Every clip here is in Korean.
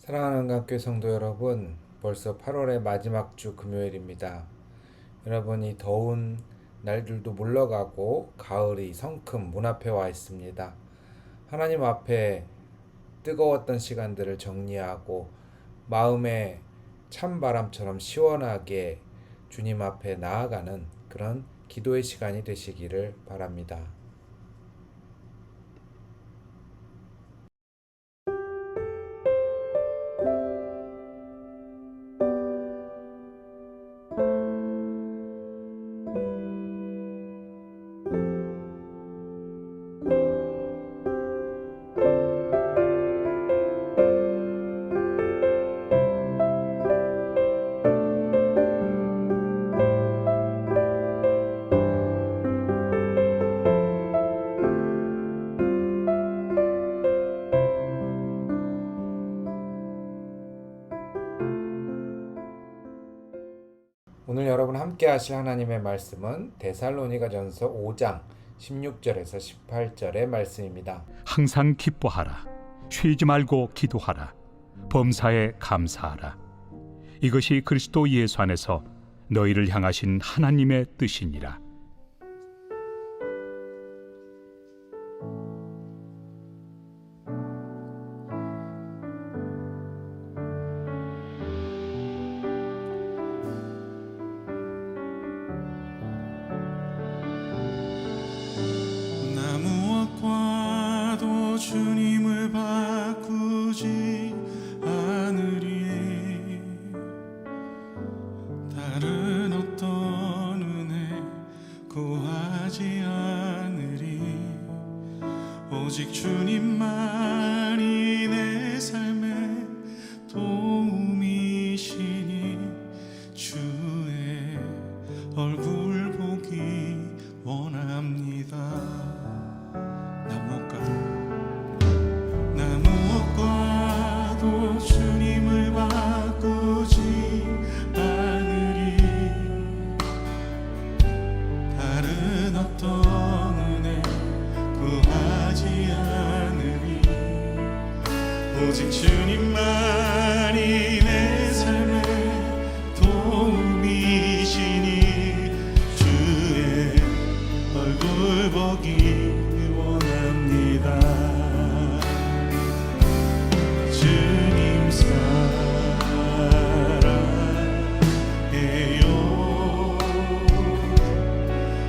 사랑하는 감교회 성도 여러분, 벌써 8월의 마지막 주 금요일입니다. 여러분, 이 더운 날들도 물러가고 가을이 성큼 문 앞에 와 있습니다. 하나님 앞에 뜨거웠던 시간들을 정리하고 마음에 찬바람처럼 시원하게 주님 앞에 나아가는 그런 기도의 시간이 되시기를 바랍니다. 오늘 여러분 함께 하실 하나님의 말씀은 데살로니가전서 5장 16절에서 18절의 말씀입니다. 항상 기뻐하라. 쉬지 말고 기도하라. 범사에 감사하라. 이것이 그리스도 예수 안에서 너희를 향하신 하나님의 뜻이니라. 나 무엇과도 주님을 바꾸지 않으리. 다른 어떤 은혜 구하지 않으리. 오직 주님만이 내 삶의 도움이시니 주의 얼굴 보기 원합니다. 나 무엇과도 주님을 바꾸지 않으리. 다른 어떤 은혜 구하지 않으리. 오직 주님만이 내 삶의 도움이시니 주의 얼굴 보기 원합니다. 주님 사랑해요.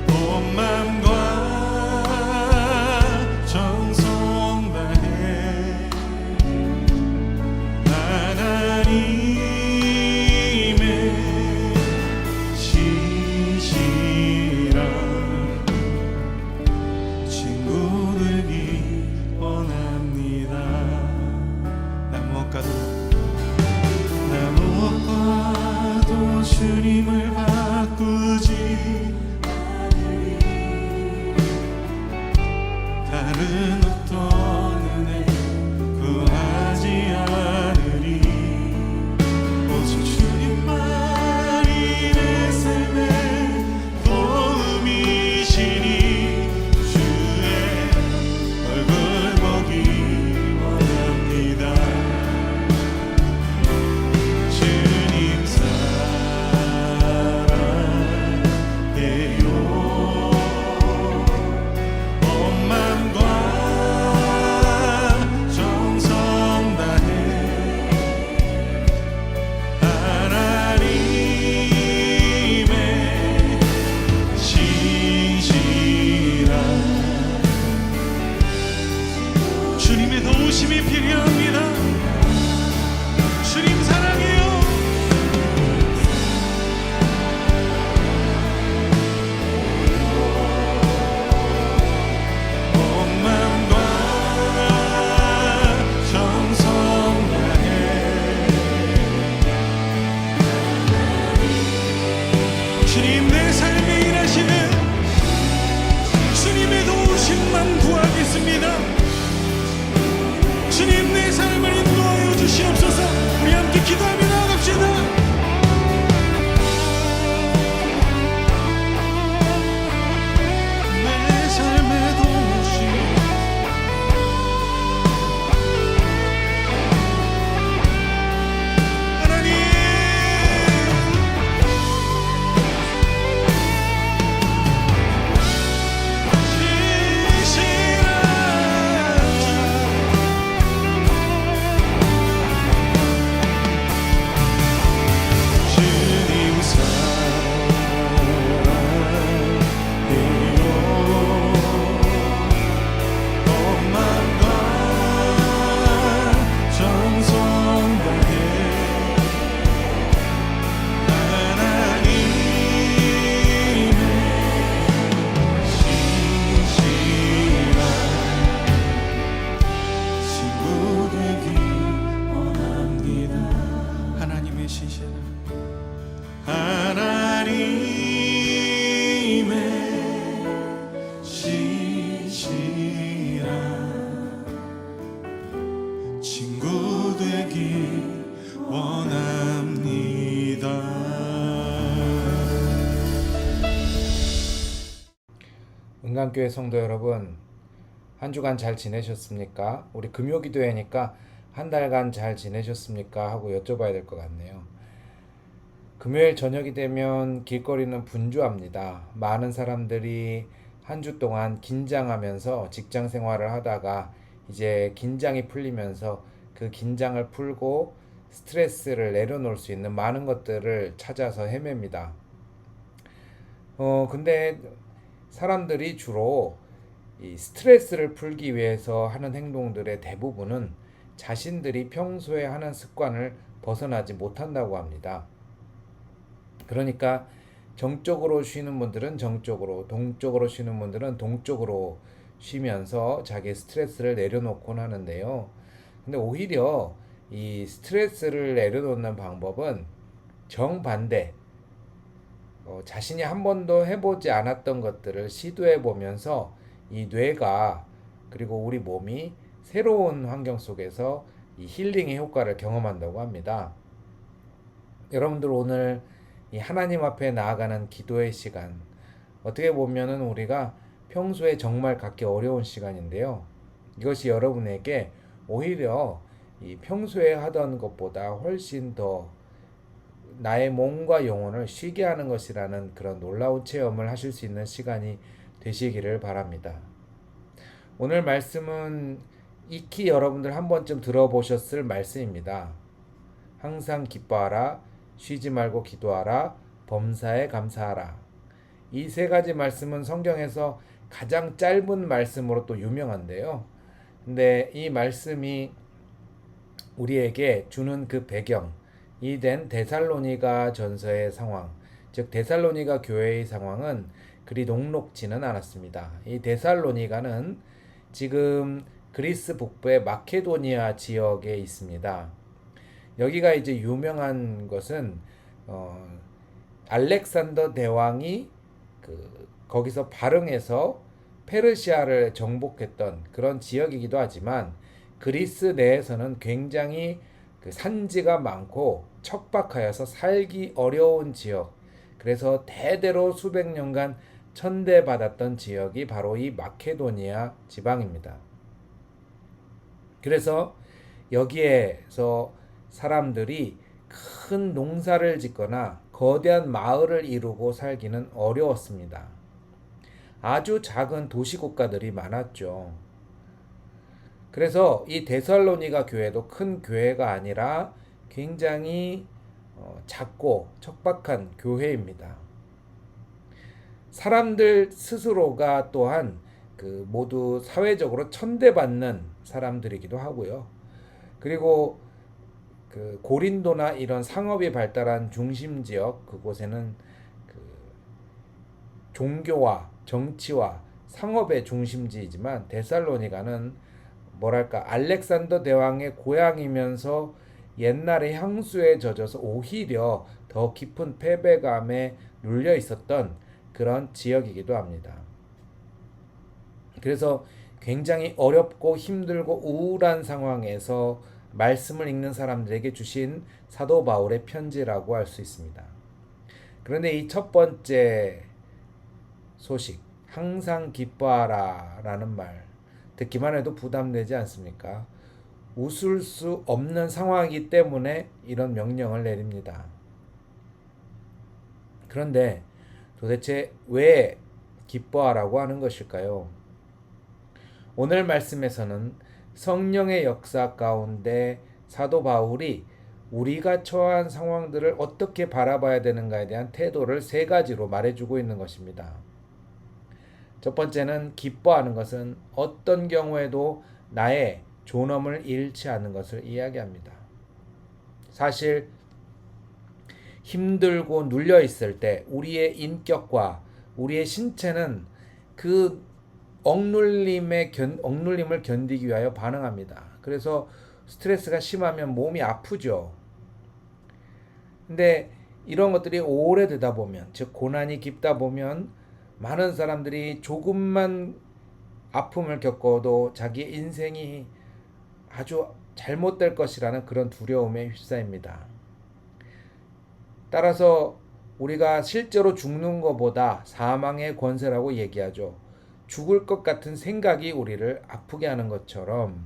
온 맘과 정성 다해 하나님의 신실한 친구 되기 원합니다. 나 무엇과도 주님을 바꾸지 않으리. 다른 어떤 은혜 구하지 않으리. 오직 주님만이 내 삶의 도움이시니 주의 얼굴 보기 원합니다. 주님 사랑해요. 온 맘과 정성 다해 하나님의 신실한 주님의 도우심이 필요합니다. 주님 사랑해요. 온 맘과 정성 다해 주님 내 삶에 일하시는 주님의 도우심만 구하겠습니다. 주님 내 삶을 인도하여 주시옵소서. 우리 함께 기도하며 나아갑시다. 내 삶의 도우심 은강교회 성도 여러분, 한 주간 잘 지내셨습니까? 우리 금요기도회니까 한 달간 잘 지내셨습니까? 하고 여쭤봐야 될 것 같네요. 금요일 저녁이 되면 길거리는 분주합니다. 많은 사람들이 한 주 동안 긴장하면서 직장 생활을 하다가 이제 긴장이 풀리면서 그 긴장을 풀고 스트레스를 내려놓을 수 있는 많은 것들을 찾아서 헤맵니다. 근데 사람들이 주로 이 스트레스를 풀기 위해서 하는 행동들의 대부분은 자신들이 평소에 하는 습관을 벗어나지 못한다고 합니다. 그러니까 정적으로 쉬는 분들은 정적으로, 동적으로 쉬는 분들은 동적으로 쉬면서 자기 스트레스를 내려놓곤 하는데요. 근데 오히려 이 스트레스를 내려놓는 방법은 정반대, 자신이 한 번도 해보지 않았던 것들을 시도해 보면서 이 뇌가 그리고 우리 몸이 새로운 환경 속에서 이 힐링의 효과를 경험한다고 합니다. 여러분들 오늘 이 하나님 앞에 나아가는 기도의 시간, 어떻게 보면은 우리가 평소에 정말 갖기 어려운 시간인데요. 이것이 여러분에게 오히려 이 평소에 하던 것보다 훨씬 더 나의 몸과 영혼을 쉬게 하는 것이라는 그런 놀라운 체험을 하실 수 있는 시간이 되시기를 바랍니다. 오늘 말씀은 익히 여러분들 한 번쯤 들어보셨을 말씀입니다. 항상 기뻐하라, 쉬지 말고 기도하라, 범사에 감사하라. 이 세 가지 말씀은 성경에서 가장 짧은 말씀으로 또 유명한데요. 근데 이 말씀이 우리에게 주는 그 배경이 된 데살로니가 전서의 상황, 즉 데살로니가 교회의 상황은 그리 녹록지는 않았습니다. 이 데살로니가는 지금 그리스 북부의 마케도니아 지역에 있습니다. 여기가 이제 유명한 것은 알렉산더 대왕이 거기서 발흥해서 페르시아를 정복했던 그런 지역이기도 하지만 그리스 내에서는 굉장히 산지가 많고 척박하여서 살기 어려운 지역, 그래서 대대로 수백 년간 천대받았던 지역이 바로 이 마케도니아 지방입니다. 그래서 여기에서 사람들이 큰 농사를 짓거나 거대한 마을을 이루고 살기는 어려웠습니다. 아주 작은 도시국가들이 많았죠. 그래서 이 데살로니가 교회도 큰 교회가 아니라 굉장히 작고 척박한 교회입니다. 사람들 스스로가 또한 모두 사회적으로 천대받는 사람들이기도 하고요. 그리고 고린도나 이런 상업이 발달한 중심 지역, 그곳에는 종교와 정치와 상업의 중심지이지만 데살로니가는 뭐랄까 알렉산더 대왕의 고향이면서 옛날의 향수에 젖어서 오히려 더 깊은 패배감에 눌려 있었던 그런 지역이기도 합니다. 그래서 굉장히 어렵고 힘들고 우울한 상황에서 말씀을 읽는 사람들에게 주신 사도 바울의 편지라고 할 수 있습니다. 그런데 이 첫 번째 소식, 항상 기뻐하라 라는 말, 듣기만 해도 부담되지 않습니까? 웃을 수 없는 상황이기 때문에 이런 명령을 내립니다. 그런데 도대체 왜 기뻐하라고 하는 것일까요? 오늘 말씀에서는 성령의 역사 가운데 사도 바울이 우리가 처한 상황들을 어떻게 바라봐야 되는가에 대한 태도를 세 가지로 말해주고 있는 것입니다. 첫 번째는 기뻐하는 것은 어떤 경우에도 나의 존엄을 잃지 않는 것을 이야기합니다. 사실 힘들고 눌려 있을 때 우리의 인격과 우리의 신체는 그 억눌림을 견디기 위하여 반응합니다. 그래서 스트레스가 심하면 몸이 아프죠. 근데 이런 것들이 오래되다 보면, 즉 고난이 깊다 보면 많은 사람들이 조금만 아픔을 겪어도 자기 인생이 아주 잘못될 것이라는 그런 두려움에 휩싸입니다. 따라서 우리가 실제로 죽는 것보다 사망의 권세라고 얘기하죠. 죽을 것 같은 생각이 우리를 아프게 하는 것처럼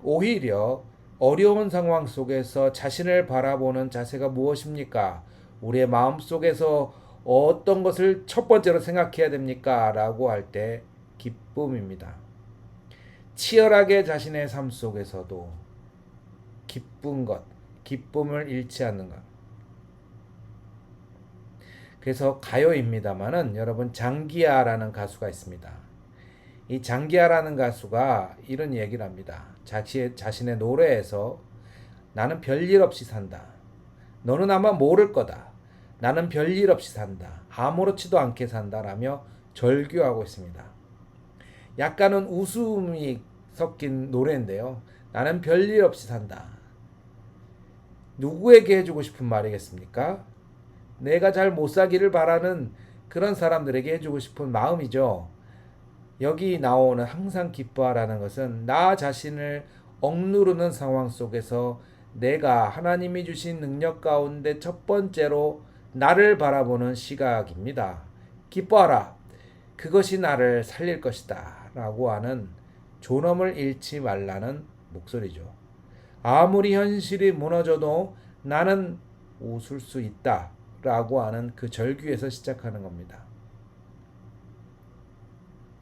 오히려 어려운 상황 속에서 자신을 바라보는 자세가 무엇입니까? 우리의 마음 속에서 어떤 것을 첫 번째로 생각해야 됩니까? 라고 할 때 기쁨입니다. 치열하게 자신의 삶 속에서도 기쁜 것, 기쁨을 잃지 않는 것. 그래서 가요입니다만은 여러분 장기하라는 가수가 있습니다. 이 장기하라는 가수가 이런 얘기를 합니다. 자신의 노래에서 나는 별일 없이 산다. 너는 아마 모를 거다. 나는 별일 없이 산다. 아무렇지도 않게 산다라며 절규하고 있습니다. 약간은 웃음이 섞인 노래인데요. 나는 별일 없이 산다. 누구에게 해주고 싶은 말이겠습니까? 내가 잘 못 사기를 바라는 그런 사람들에게 해주고 싶은 마음이죠. 여기 나오는 항상 기뻐하라는 것은 나 자신을 억누르는 상황 속에서 내가 하나님이 주신 능력 가운데 첫 번째로 나를 바라보는 시각입니다. 기뻐하라. 그것이 나를 살릴 것이다. 라고 하는 존엄을 잃지 말라는 목소리죠. 아무리 현실이 무너져도 나는 웃을 수 있다. 라고 하는 그 절규에서 시작하는 겁니다.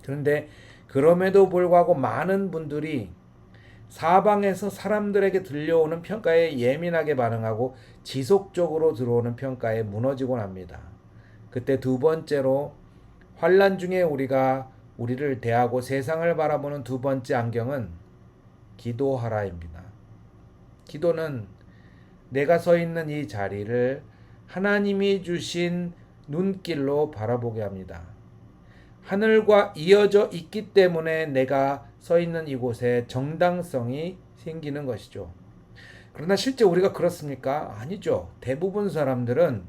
그런데 그럼에도 불구하고 많은 분들이 사방에서 사람들에게 들려오는 평가에 예민하게 반응하고 지속적으로 들어오는 평가에 무너지곤 합니다. 그때 두 번째로 환난 중에 우리를 대하고 세상을 바라보는 두 번째 안경은 기도하라입니다. 기도는 내가 서 있는 이 자리를 하나님이 주신 눈길로 바라보게 합니다. 하늘과 이어져 있기 때문에 내가 서 있는 이곳에 정당성이 생기는 것이죠. 그러나 실제 우리가 그렇습니까? 아니죠. 대부분 사람들은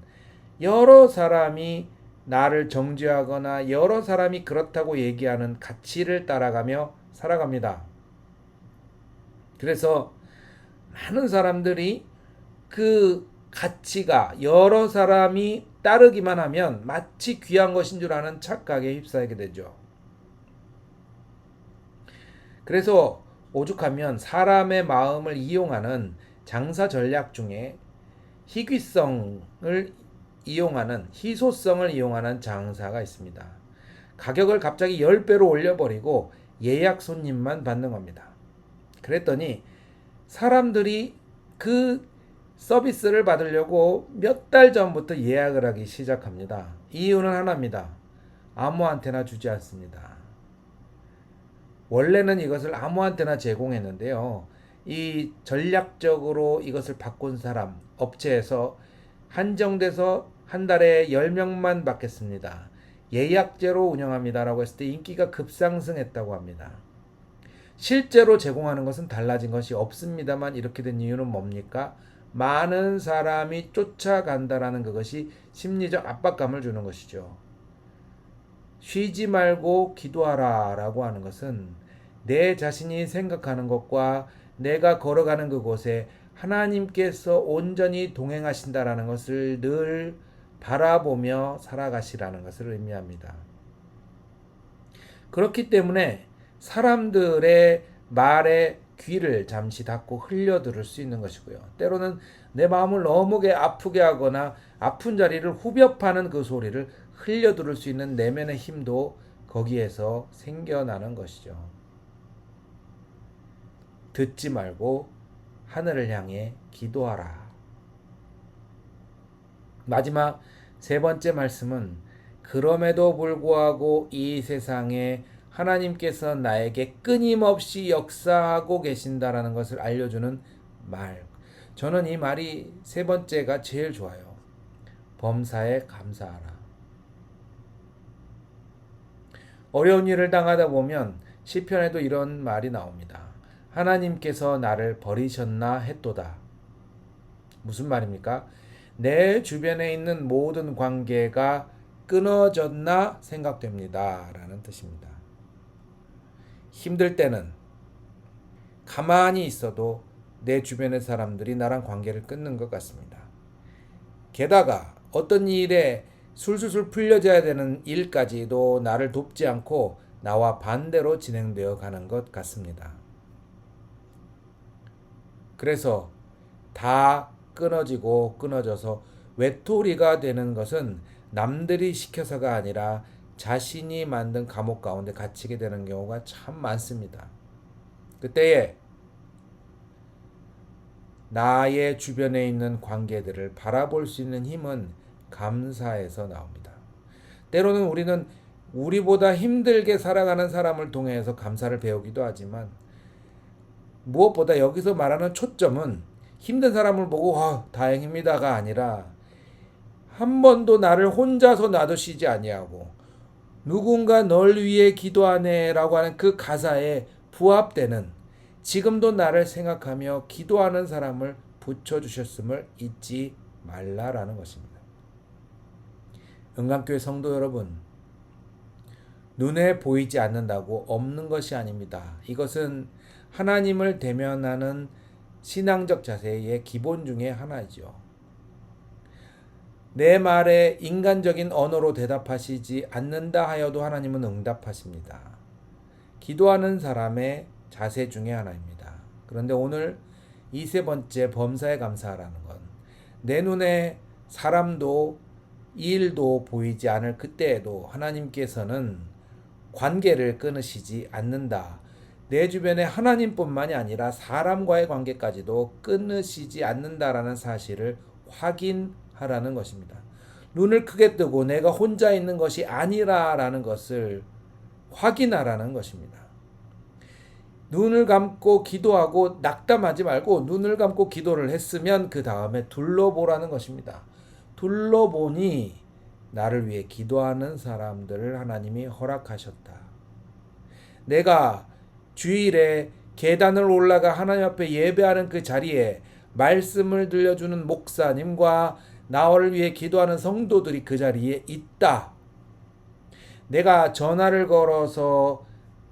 여러 사람이 나를 정죄하거나 여러 사람이 그렇다고 얘기하는 가치를 따라가며 살아갑니다. 그래서 많은 사람들이 그 가치가 여러 사람이 따르기만 하면 마치 귀한 것인 줄 아는 착각에 휩싸이게 되죠. 그래서 오죽하면 사람의 마음을 이용하는 장사 전략 중에 희귀성을 이용하는 희소성을 이용하는 장사가 있습니다. 가격을 갑자기 10배로 올려버리고 예약 손님만 받는 겁니다. 그랬더니 사람들이 그 서비스를 받으려고 몇 달 전부터 예약을 하기 시작합니다. 이유는 하나입니다. 아무한테나 주지 않습니다. 원래는 이것을 아무한테나 제공했는데요. 이 전략적으로 이것을 바꾼 사람, 업체에서 한정돼서 한 달에 10명만 받겠습니다. 예약제로 운영합니다라고 했을 때 인기가 급상승했다고 합니다. 실제로 제공하는 것은 달라진 것이 없습니다만 이렇게 된 이유는 뭡니까? 많은 사람이 쫓아간다라는 그것이 심리적 압박감을 주는 것이죠. 쉬지 말고 기도하라 라고 하는 것은 내 자신이 생각하는 것과 내가 걸어가는 그곳에 하나님께서 온전히 동행하신다라는 것을 늘 바라보며 살아가시라는 것을 의미합니다. 그렇기 때문에 사람들의 말에 귀를 잠시 닫고 흘려 들을 수 있는 것이고요. 때로는 내 마음을 너무게 아프게 하거나 아픈 자리를 후벼 파는 그 소리를 흘려 들을 수 있는 내면의 힘도 거기에서 생겨나는 것이죠. 듣지 말고 하늘을 향해 기도하라. 마지막 세 번째 말씀은 그럼에도 불구하고 이 세상에 하나님께서 나에게 끊임없이 역사하고 계신다라는 것을 알려주는 말. 저는 이 말이 세 번째가 제일 좋아요. 범사에 감사하라. 어려운 일을 당하다 보면 시편에도 이런 말이 나옵니다. 하나님께서 나를 버리셨나 했도다. 무슨 말입니까? 내 주변에 있는 모든 관계가 끊어졌나 생각됩니다. 라는 뜻입니다. 힘들 때는 가만히 있어도 내 주변의 사람들이 나랑 관계를 끊는 것 같습니다. 게다가 어떤 일에 술술술 풀려져야 되는 일까지도 나를 돕지 않고 나와 반대로 진행되어 가는 것 같습니다. 그래서 다 끊어지고 끊어져서 외톨이가 되는 것은 남들이 시켜서가 아니라 자신이 만든 감옥 가운데 갇히게 되는 경우가 참 많습니다. 그때에 나의 주변에 있는 관계들을 바라볼 수 있는 힘은 감사에서 나옵니다. 때로는 우리는 우리보다 힘들게 살아가는 사람을 통해서 감사를 배우기도 하지만 무엇보다 여기서 말하는 초점은 힘든 사람을 보고 다행입니다가 아니라 한 번도 나를 혼자서 놔두시지 아니하고 누군가 널 위해 기도하네라고 하는 그 가사에 부합되는 지금도 나를 생각하며 기도하는 사람을 붙여주셨음을 잊지 말라라는 것입니다. 은강교회 성도 여러분, 눈에 보이지 않는다고 없는 것이 아닙니다. 이것은 하나님을 대면하는 신앙적 자세의 기본 중에 하나이죠. 내 말에 인간적인 언어로 대답하시지 않는다 하여도 하나님은 응답하십니다. 기도하는 사람의 자세 중에 하나입니다. 그런데 오늘 이 세 번째 범사에 감사하라는 건 내 눈에 사람도 일도 보이지 않을 그때에도 하나님께서는 관계를 끊으시지 않는다. 내 주변에 하나님뿐만이 아니라 사람과의 관계까지도 끊으시지 않는다라는 사실을 확인하라는 것입니다. 눈을 크게 뜨고 내가 혼자 있는 것이 아니라라는 것을 확인하라는 것입니다. 눈을 감고 기도하고 낙담하지 말고 눈을 감고 기도를 했으면 그 다음에 둘러보라는 것입니다. 둘러보니 나를 위해 기도하는 사람들을 하나님이 허락하셨다. 내가 주일에 계단을 올라가 하나님 앞에 예배하는 그 자리에 말씀을 들려주는 목사님과 나를 위해 기도하는 성도들이 그 자리에 있다. 내가 전화를 걸어서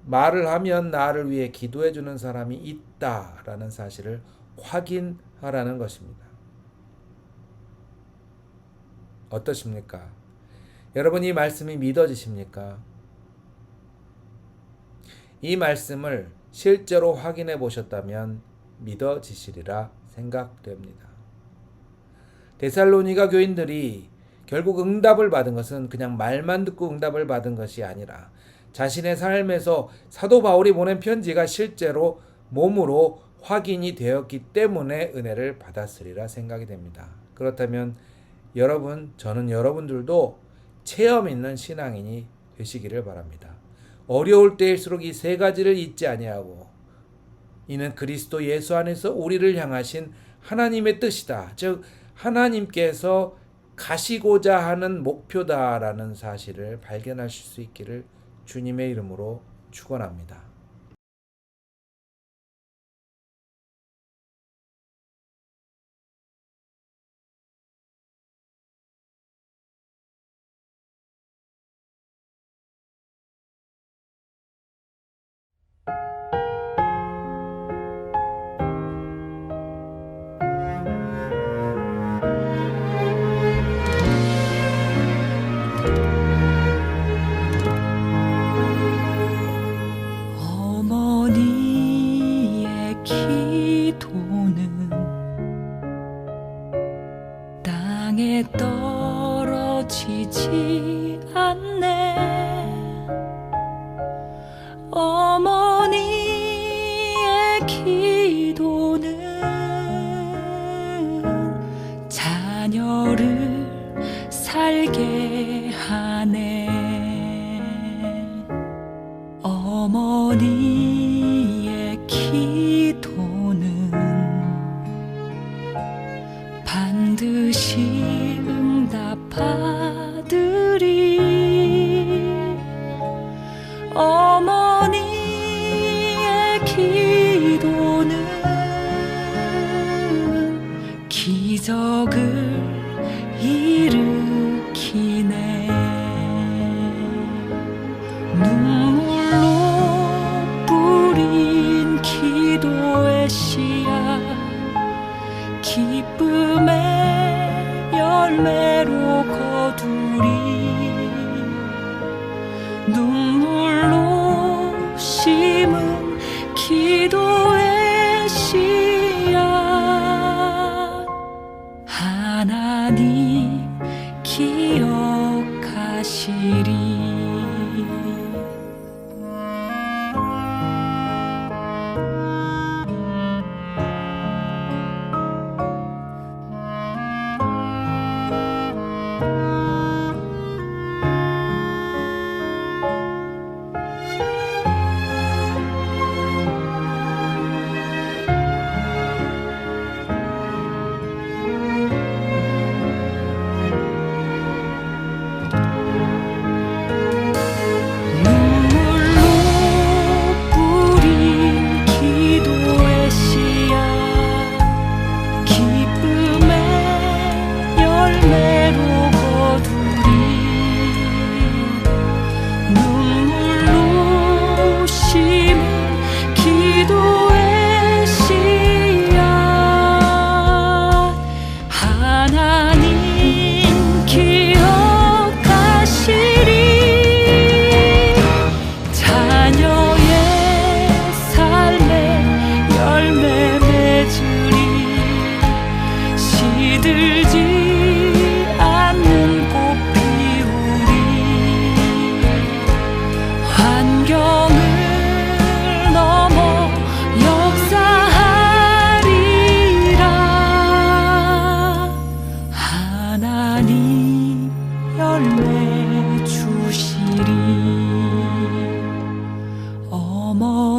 말을 하면 나를 위해 기도해 주는 사람이 있다라는 사실을 확인하라는 것입니다. 어떠십니까? 여러분 이 말씀이 믿어지십니까? 이 말씀을 실제로 확인해 보셨다면 믿어지시리라 생각됩니다. 데살로니가 교인들이 결국 응답을 받은 것은 그냥 말만 듣고 응답을 받은 것이 아니라 자신의 삶에서 사도 바울이 보낸 편지가 실제로 몸으로 확인이 되었기 때문에 은혜를 받았으리라 생각이 됩니다. 그렇다면 여러분, 저는 여러분들도 체험 있는 신앙인이 되시기를 바랍니다. 어려울 때일수록 이 세 가지를 잊지 아니하고 이는 그리스도 예수 안에서 우리를 향하신 하나님의 뜻이다. 즉 하나님께서 가시고자 하는 목표다라는 사실을 발견하실 수 있기를 주님의 이름으로 축원합니다. 어머니의 기도는 땅에 떨어지지 않네. 어머니의 기도는 자녀를 살게 하네. 어머니의 기도는 반드시 응답하리리. 어머니의 기도는 기적을 일으키네. 눈물로 눈물로 심은 기도의 씨앗 하나님 기억하시리.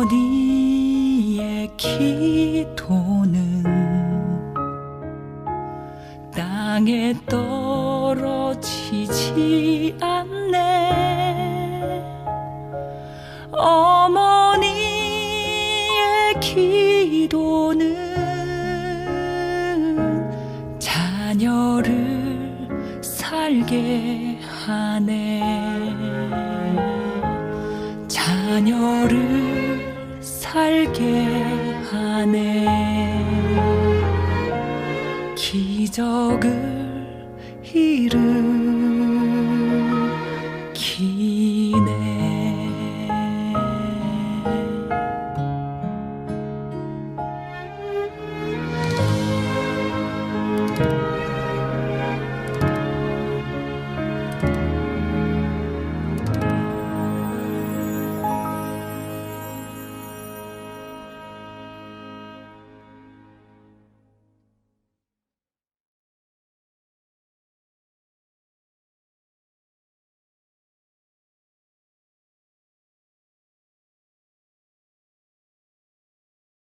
어머니의 기도는 땅에 떨어지지 않네. 어머니의 기도는 자녀를 살게 하네. 자녀를 살게 하네. 기적을 이루